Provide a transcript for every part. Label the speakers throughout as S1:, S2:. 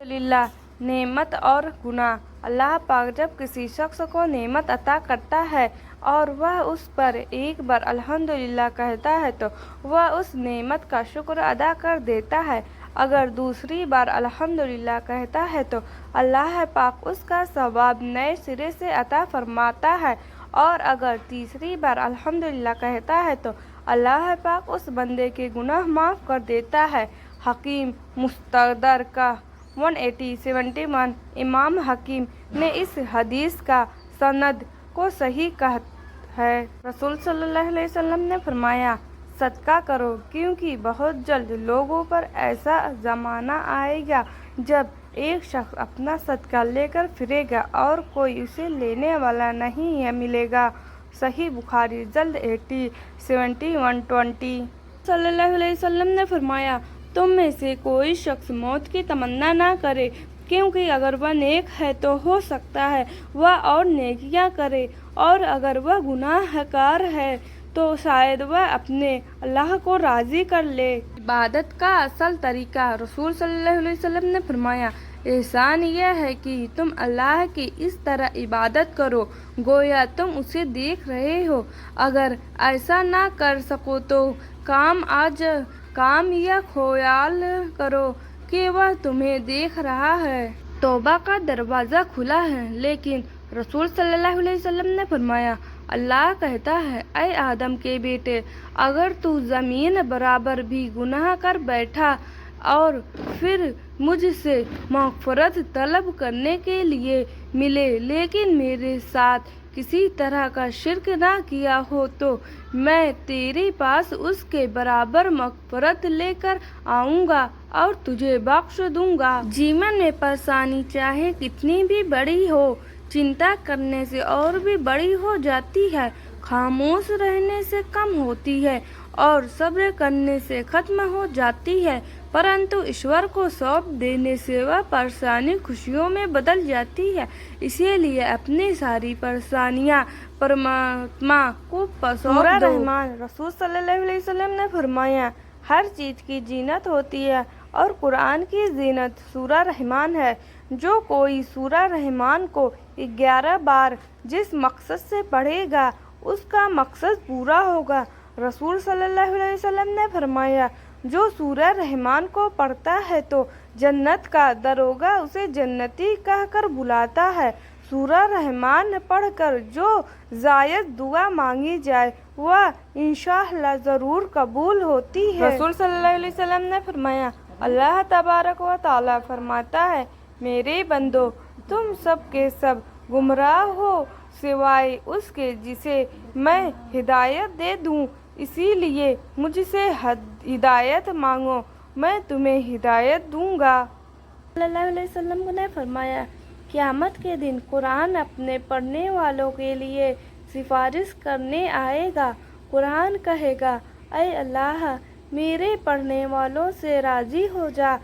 S1: अल्हम्दुलिल्लाह। नेमत और गुनाह। अल्लाह पाक जब किसी शख्स को नेमत अता करता है और वह उस पर एक बार अल्हम्दुलिल्लाह कहता है तो वह उस नेमत का शुक्र अदा कर देता है। अगर दूसरी बार अल्हम्दुलिल्लाह कहता है तो अल्लाह पाक उसका सवाब नए सिरे से अता फरमाता है, और अगर तीसरी बार अल्हम्दुलिल्लाह कहता है तो अल्लाह पाक उस बंदे के गुनाह माफ़ कर देता है। हकीम मुस्तदर का 180-71। इमाम हकीम ने इस हदीस का सनद को सही कहा है। रसूल सल्लल्लाहु अलैहि वसल्लम ने फरमाया, सदका करो, क्योंकि बहुत जल्द लोगों पर ऐसा ज़माना आएगा जब एक शख्स अपना सदका लेकर फिरेगा और कोई उसे लेने वाला नहीं मिलेगा। सही बुखारी जल्द 80-71-20। सल्लल्लाहु अलैहि वसल्लम ने फरमाया, तुम में से कोई शख्स मौत की तमन्ना ना करे, क्योंकि अगर वह नेक है तो हो सकता है वह और नेकियां करे, और अगर वह गुनाहगार है तो शायद वह अपने अल्लाह को राज़ी कर ले। इबादत का असल तरीका। रसूल सल्लल्लाहु अलैहि वसल्लम ने फरमाया, एहसान यह है कि तुम अल्लाह की इस तरह इबादत करो गोया तुम उसे देख रहे हो। अगर ऐसा ना कर सको तो काम या ख्याल करो कि वह तुम्हें देख रहा है। तौबा का दरवाज़ा खुला है, लेकिन रसूल सल्लल्लाहु अलैहि वसल्लम ने फरमाया, अल्लाह कहता है, ऐ आदम के बेटे, अगर तू ज़मीन बराबर भी गुनाह कर बैठा और फिर मुझसे मग़फ़िरत तलब करने के लिए मिले, लेकिन मेरे साथ किसी तरह का शिर्क ना किया हो, तो मैं तेरे पास उसके बराबर मग़फ़िरत लेकर आऊँगा और तुझे बख्श दूँगा। जीवन में परेशानी चाहे कितनी भी बड़ी हो, चिंता करने से और भी बड़ी हो जाती है, खामोश रहने से कम होती है और सब्र करने से खत्म हो जाती है, परंतु ईश्वर को सौंप देने से वह परेशानी खुशियों में बदल जाती है। इसीलिए अपनी सारी परेशानियां परमात्मा को सौंप दो। रहमान। रसूल सल्लल्लाहु अलैहि वसल्लम ने फरमाया, हर चीज़ की जीनत होती है और कुरान की जीनत सूरा रहमान है। जो कोई सूरा रहमान को 11 बार जिस मकसद से पढ़ेगा उसका मकसद पूरा होगा। रसूल सल्लल्लाहु अलैहि वसल्लम ने फरमाया, जो सूरा रहमान को पढ़ता है तो जन्नत का दरोगा उसे जन्नती कहकर बुलाता है। सूरा रहमान पढ़कर जो जायद दुआ मांगी जाए वह इंशाअल्लाह ज़रूर कबूल होती है। रसूल सल्लल्लाहु अलैहि वसल्लम ने फरमाया, अल्लाह तबारक व तआला फरमाता है, मेरे बंदो, तुम सब के सब गुमराह हो सिवाय उसके जिसे मैं हिदायत दे दूं, इसीलिए मुझसे हिदायत मांगो, मैं तुम्हें हिदायत दूंगा। सल्लल्लाहु अलैहि वसल्लम ने फरमाया, क़यामत के दिन कुरान अपने पढ़ने वालों के लिए सिफारिश करने आएगा। कुरान कहेगा, ऐ अल्लाह, मेरे पढ़ने वालों से राज़ी हो जा।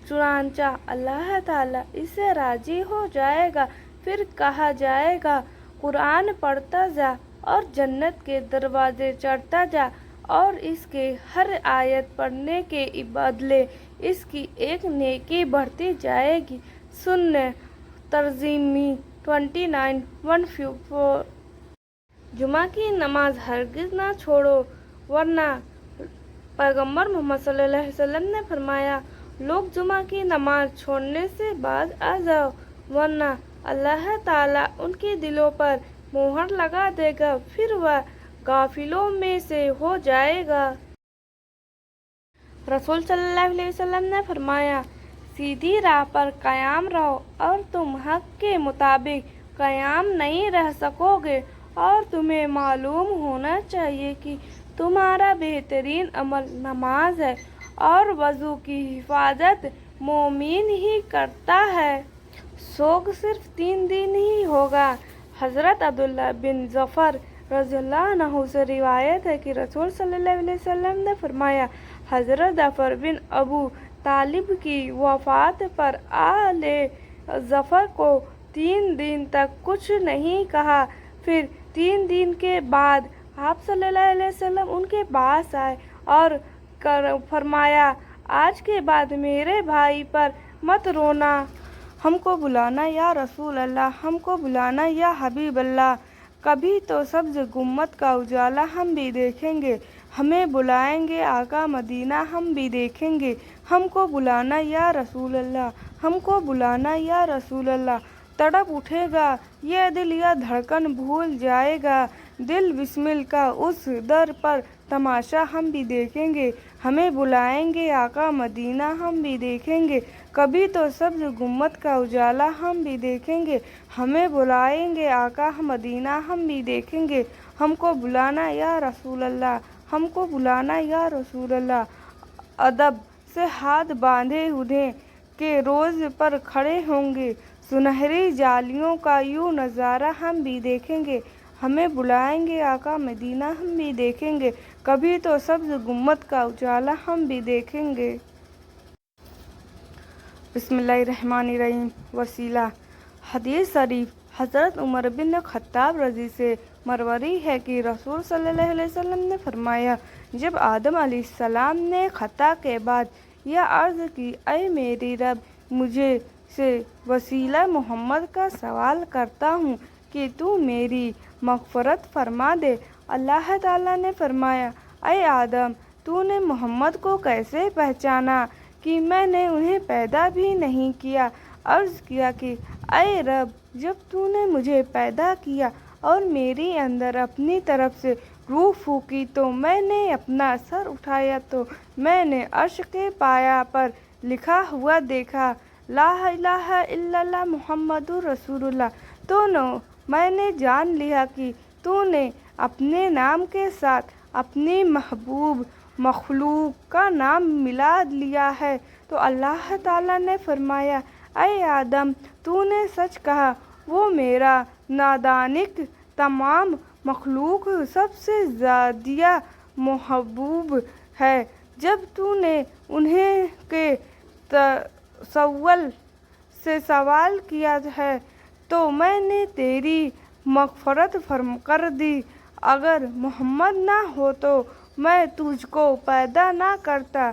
S1: चुनांचा अल्लाह ताला इससे राज़ी हो जाएगा। फिर कहा जाएगा, कुरान पढ़ता जा और जन्नत के दरवाजे चढ़ता जा, और इसके हर आयत पढ़ने के बदले इसकी एक नेकी बढ़ती जाएगी। सुन्ने तरजीमी 29-154। जुमा की नमाज हरगिज़ ना छोड़ो, वरना पैगम्बर मोहम्मद सल्लल्लाहु अलैहि वसल्लम ने फरमाया, लोग जुमा की नमाज छोड़ने से बाज आ जाओ, वरना अल्लाह ताला उनके दिलों पर मोहर लगा देगा, फिर वह गाफिलों में से हो जाएगा। रसूल सल्लल्लाहु अलैहि वसल्लम ने फरमाया, सीधी राह पर कायम रहो और तुम हक के मुताबिक कायम नहीं रह सकोगे, और तुम्हें मालूम होना चाहिए कि तुम्हारा बेहतरीन अमल नमाज है और वज़ू की हिफाजत मोमिन ही करता है। सोग सिर्फ 3 दिन ही होगा। हज़रत अब्दुल्लाह बिन ज़फ़र रज़ियल्लाहु अन्हु से रिवायत है कि रसूल सल्लल्लाहु अलैहि वसल्लम ने फरमाया, हज़रत ज़फ़र बिन अबू तालिब की वफ़ात पर आले ज़फ़र को 3 दिन तक कुछ नहीं कहा। फिर 3 दिन के बाद आप सल्लल्लाहु अलैहि वसल्लम उनके पास आए और फरमाया, आज के बाद मेरे भाई पर मत रोना, हमको बुलाना या रसूल अल्लाह, हमको बुलाना या हबीब अल्लाह। कभी तो सब्ज गुम्मत का उजाला हम भी देखेंगे, हमें बुलाएंगे आका मदीना हम भी देखेंगे। हमको बुलाना या रसूल अल्लाह, हमको बुलाना या रसूल अल्लाह। तड़प उठेगा ये दिल या धड़कन भूल जाएगा, दिल बिस्मिल का उस दर पर तमाशा हम भी देखेंगे, हमें बुलाएंगे आका मदीना हम भी देखेंगे। कभी तो सब्ज गुम्मत का उजाला हम भी देखेंगे, हमें बुलाएंगे आका मदीना हम भी देखेंगे। हमको बुलाना या रसूल अल्लाह, हमको बुलाना या रसूल अल्लाह। अदब से हाथ बांधे उन्हें के रोज़ पर खड़े होंगे, सुनहरी जालियों का यूं नज़ारा हम भी देखेंगे, हमें बुलाएंगे आका मदीना हम भी देखेंगे। कभी तो सब्ज गुम्मत का उजाला हम भी देखेंगे। बिस्मिल्लाहिर्रहमानिर्रहीम। वसीला। हदीस शरीफ हज़रत उमर बिन खत्ताब रज़ी से मरवी है कि रसूल सल्लल्लाहु अलैहि वसल्लम ने फरमाया, जब आदम अलैहिस्सलाम ने खता के बाद यह अर्ज़ की, ऐ मेरी रब, मुझे से वसीला मोहम्मद का सवाल करता हूँ कि तू मेरी मग़फ़रत फरमा दे। अल्लाह ताला ने फरमाया, ऐ आदम, तूने मोहम्मद को कैसे पहचाना कि मैंने उन्हें पैदा भी नहीं किया। अर्ज़ किया कि ऐ रब, जब तूने मुझे पैदा किया और मेरे अंदर अपनी तरफ से रूह फूकी तो मैंने अपना सर उठाया तो मैंने अर्श के पाया पर लिखा हुआ देखा, ला इलाहा इल्लल्लाह मुहम्मदुर रसूलुल्लाह। तो मैंने जान लिया कि तूने अपने नाम के साथ अपनी महबूब मखलूक का नाम मिला लिया है। तो अल्लाह ताला ने फरमाया, ऐ आदम, तूने सच कहा, वो मेरा नादानिक तमाम मखलूक सबसे ज़्यादा महबूब है। जब तूने उन्हें के तसव्वुल से सवाल किया है तो मैंने तेरी मग़फ़रत कर दी। अगर मोहम्मद ना हो तो मैं तुझको पैदा ना करता।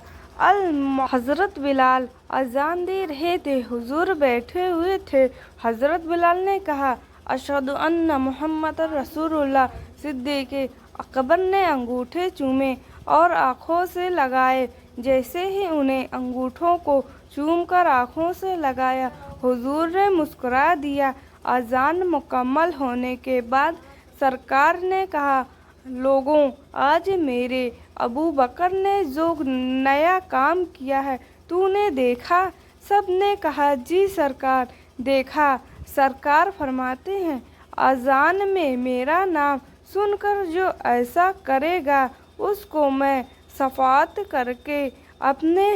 S1: हज़रत बिलाल अज़ान दे रहे थे, हुजूर बैठे हुए थे। हज़रत बिलाल ने कहा, अशहदु अन्ना मुहम्मद रसूलुल्लाह। सिद्दीक़ अकबर ने अंगूठे चूमे और आँखों से लगाए। जैसे ही उन्हें अंगूठों को चूमकर आँखों से लगाया, हुजूर ने मुस्कुरा दिया। अज़ान मुकम्मल होने के बाद सरकार ने कहा, लोगों, आज मेरे अबू बकर ने जो नया काम किया है तूने देखा? सब ने कहा, जी सरकार, देखा। सरकार फरमाते हैं, अज़ान में मेरा नाम सुनकर जो ऐसा करेगा उसको मैं शफ़ाअत करके अपने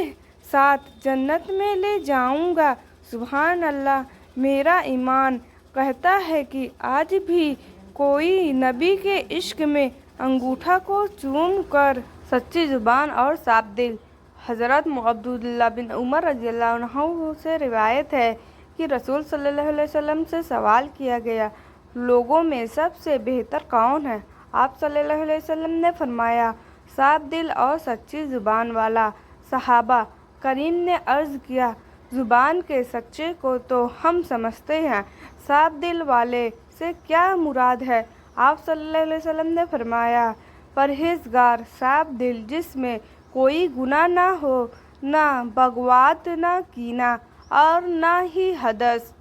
S1: साथ जन्नत में ले जाऊंगा। सुभान अल्लाह। मेरा ईमान कहता है कि आज भी कोई नबी के इश्क में अंगूठा को चूम कर सच्ची ज़ुबान और साफ दिल। हज़रत अब्दुल्लाह बिन उमर रज़ियल्लाहु अन्हु से रिवायत है कि रसूल सल्लल्लाहु अलैहि वसल्लम से सवाल किया गया, लोगों में सबसे बेहतर कौन है? आप सल्लल्लाहु अलैहि वसल्लम ने फरमाया, साफ दिल और सच्ची ज़ुबान वाला। सहाबा करीम ने अर्ज़ किया, ज़ुबान के सच्चे को तो हम समझते हैं, साफ दिल वाले से क्या मुराद है? आप सल्लल्लाहु अलैहि वसल्लम ने फरमाया, परहेज़गार, साफ दिल जिसमें कोई गुनाह ना हो, ना बग़ावत, ना कीना और ना ही हदस।